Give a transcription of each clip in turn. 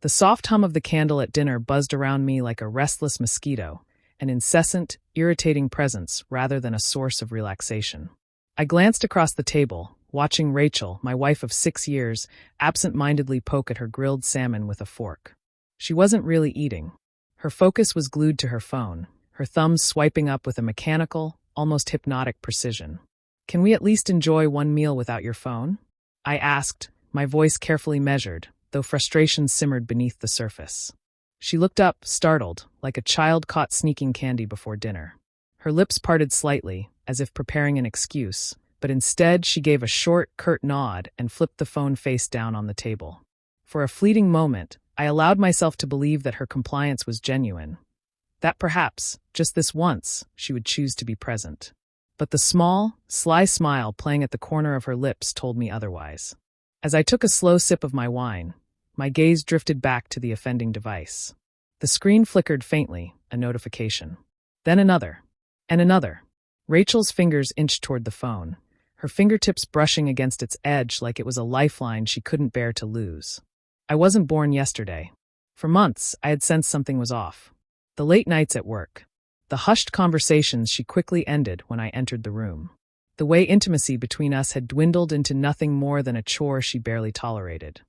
The soft hum of the candle at dinner buzzed around me like a restless mosquito, an incessant, irritating presence rather than a source of relaxation. I glanced across the table, watching Rachel, my wife of 6 years, absent-mindedly poke at her grilled salmon with a fork. She wasn't really eating. Her focus was glued to her phone, her thumbs swiping up with a mechanical, almost hypnotic precision. "Can we at least enjoy one meal without your phone?" I asked, my voice carefully measured, though frustration simmered beneath the surface. She looked up, startled, like a child caught sneaking candy before dinner. Her lips parted slightly, as if preparing an excuse, but instead she gave a short, curt nod and flipped the phone face down on the table. For a fleeting moment, I allowed myself to believe that her compliance was genuine. That perhaps, just this once, she would choose to be present. But the small, sly smile playing at the corner of her lips told me otherwise. As I took a slow sip of my wine, my gaze drifted back to the offending device. The screen flickered faintly, a notification. Then another. And another. Rachel's fingers inched toward the phone, her fingertips brushing against its edge like it was a lifeline she couldn't bear to lose. I wasn't born yesterday. For months, I had sensed something was off. The late nights at work. The hushed conversations she quickly ended when I entered the room. The way intimacy between us had dwindled into nothing more than a chore she barely tolerated.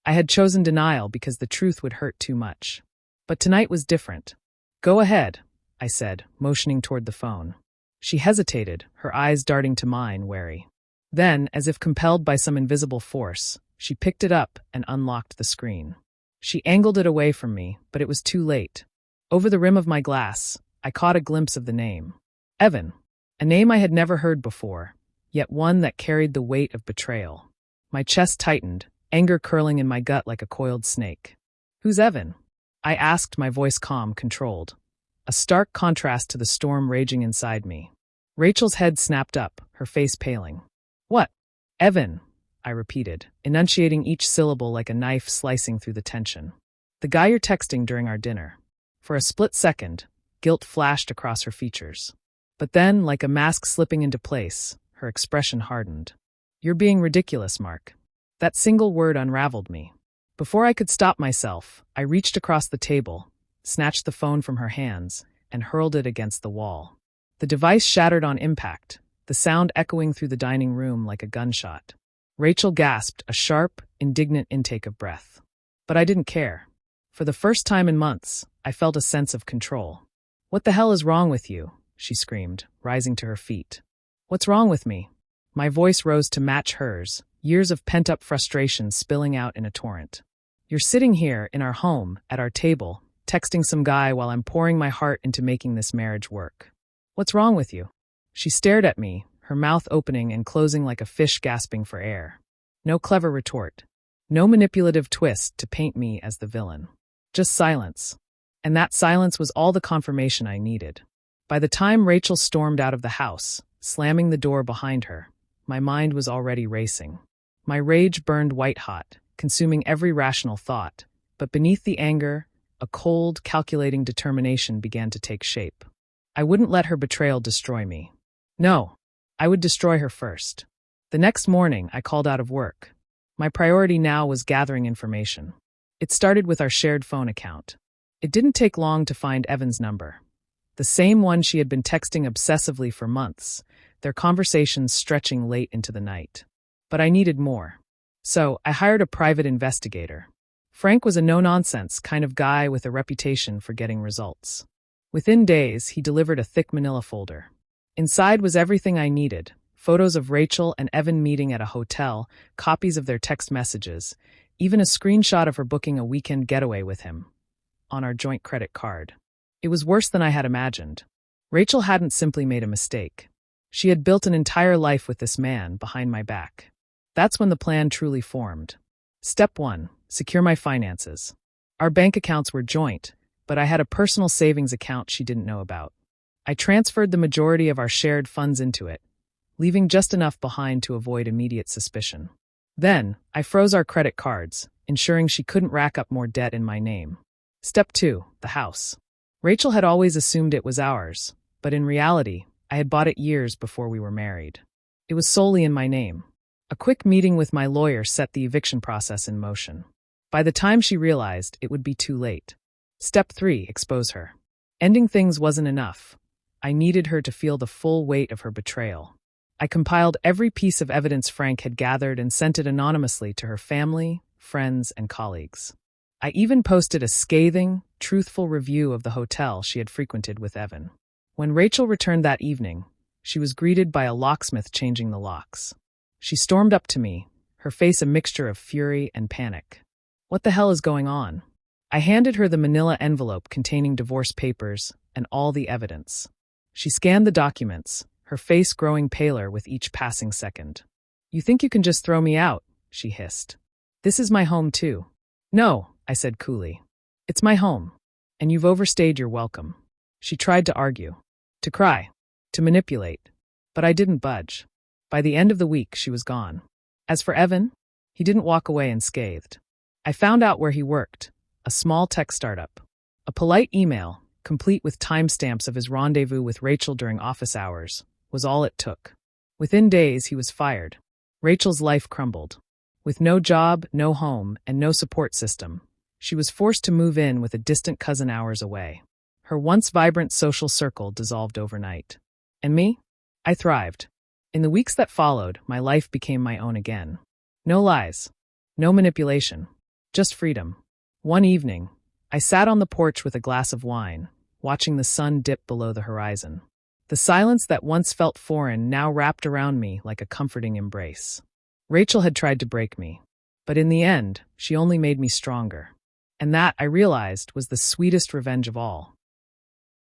I had chosen denial because the truth would hurt too much. But tonight was different. "Go ahead," I said, motioning toward the phone. She hesitated, her eyes darting to mine, wary. Then, as if compelled by some invisible force, she picked it up and unlocked the screen. She angled it away from me, but it was too late. Over the rim of my glass, I caught a glimpse of the name. Evan. A name I had never heard before, yet one that carried the weight of betrayal. My chest tightened, anger curling in my gut like a coiled snake. "Who's Evan?" I asked, my voice calm, controlled. A stark contrast to the storm raging inside me. Rachel's head snapped up, her face paling. "What? Evan," I repeated, enunciating each syllable like a knife slicing through the tension. "The guy you're texting during our dinner." For a split second, guilt flashed across her features. But then, like a mask slipping into place, her expression hardened. "You're being ridiculous, Mark." That single word unraveled me. Before I could stop myself, I reached across the table, snatched the phone from her hands, and hurled it against the wall. The device shattered on impact, the sound echoing through the dining room like a gunshot. Rachel gasped, a sharp, indignant intake of breath. But I didn't care. For the first time in months, I felt a sense of control. "What the hell is wrong with you?" she screamed, rising to her feet. "What's wrong with me?" My voice rose to match hers, years of pent-up frustration spilling out in a torrent. "You're sitting here, in our home, at our table, texting some guy while I'm pouring my heart into making this marriage work. What's wrong with you?" She stared at me, her mouth opening and closing like a fish gasping for air. No clever retort. No manipulative twist to paint me as the villain. Just silence. And that silence was all the confirmation I needed. By the time Rachel stormed out of the house, slamming the door behind her, my mind was already racing. My rage burned white-hot, consuming every rational thought, but beneath the anger, a cold, calculating determination began to take shape. I wouldn't let her betrayal destroy me. No, I would destroy her first. The next morning, I called out of work. My priority now was gathering information. It started with our shared phone account. It didn't take long to find Evan's number. The same one she had been texting obsessively for months, their conversations stretching late into the night. But I needed more. So, I hired a private investigator. Frank was a no-nonsense kind of guy with a reputation for getting results. Within days, he delivered a thick manila folder. Inside was everything I needed: photos of Rachel and Evan meeting at a hotel, copies of their text messages, even a screenshot of her booking a weekend getaway with him, on our joint credit card. It was worse than I had imagined. Rachel hadn't simply made a mistake. She had built an entire life with this man behind my back. That's when the plan truly formed. Step 1. Secure my finances. Our bank accounts were joint, but I had a personal savings account she didn't know about. I transferred the majority of our shared funds into it, leaving just enough behind to avoid immediate suspicion. Then, I froze our credit cards, ensuring she couldn't rack up more debt in my name. Step 2. The house. Rachel had always assumed it was ours, but in reality, I had bought it years before we were married. It was solely in my name. A quick meeting with my lawyer set the eviction process in motion. By the time she realized, it would be too late. Step 3, expose her. Ending things wasn't enough. I needed her to feel the full weight of her betrayal. I compiled every piece of evidence Frank had gathered and sent it anonymously to her family, friends, and colleagues. I even posted a scathing, truthful review of the hotel she had frequented with Evan. When Rachel returned that evening, she was greeted by a locksmith changing the locks. She stormed up to me, her face a mixture of fury and panic. "What the hell is going on?" I handed her the manila envelope containing divorce papers and all the evidence. She scanned the documents, her face growing paler with each passing second. "You think you can just throw me out?" she hissed. "This is my home too." "No," I said coolly. "It's my home, and you've overstayed your welcome." She tried to argue, to cry, to manipulate, but I didn't budge. By the end of the week, she was gone. As for Evan, he didn't walk away unscathed. I found out where he worked, a small tech startup. A polite email, complete with timestamps of his rendezvous with Rachel during office hours, was all it took. Within days, he was fired. Rachel's life crumbled. With no job, no home, and no support system, she was forced to move in with a distant cousin hours away. Her once vibrant social circle dissolved overnight. And me? I thrived. In the weeks that followed, my life became my own again. No lies. No manipulation. Just freedom. One evening, I sat on the porch with a glass of wine, watching the sun dip below the horizon. The silence that once felt foreign now wrapped around me like a comforting embrace. Rachel had tried to break me, but in the end, she only made me stronger. And that, I realized, was the sweetest revenge of all.